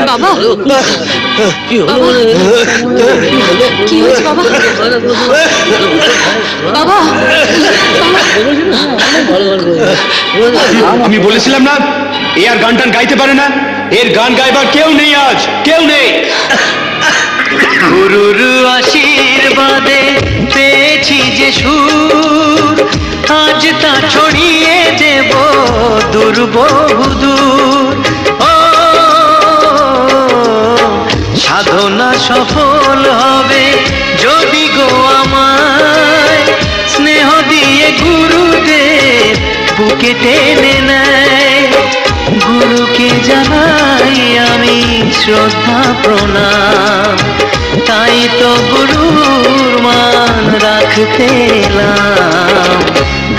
বাবা কি হয়েছে বাবা? বাবা আমি বলেছিলাম না এ আর গান টান গাইতে পারে না, এর গান গাইবার কেউ নেই, আজ কেউ নেই। গুরুর আশীর্বাদে পেয়েছি যে সুর, আজ তা ছড়িয়ে দেব দূর বহুদূর। ও সাধনা সফল হবে যদি গো আমায় স্নেহ দিয়ে গুরুদেব বুকে টেনে নেয়। গুরুকে জানাই আমি শ্রদ্ধা প্রণাম, তাই তো গুরুর মান রাখতে এলাম।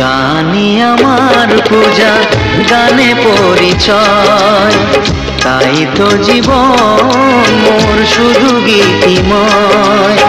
গানই আমার পূজা, গানে পরিচয়, তাই তো জীবন মোর শুধু গীতিময়।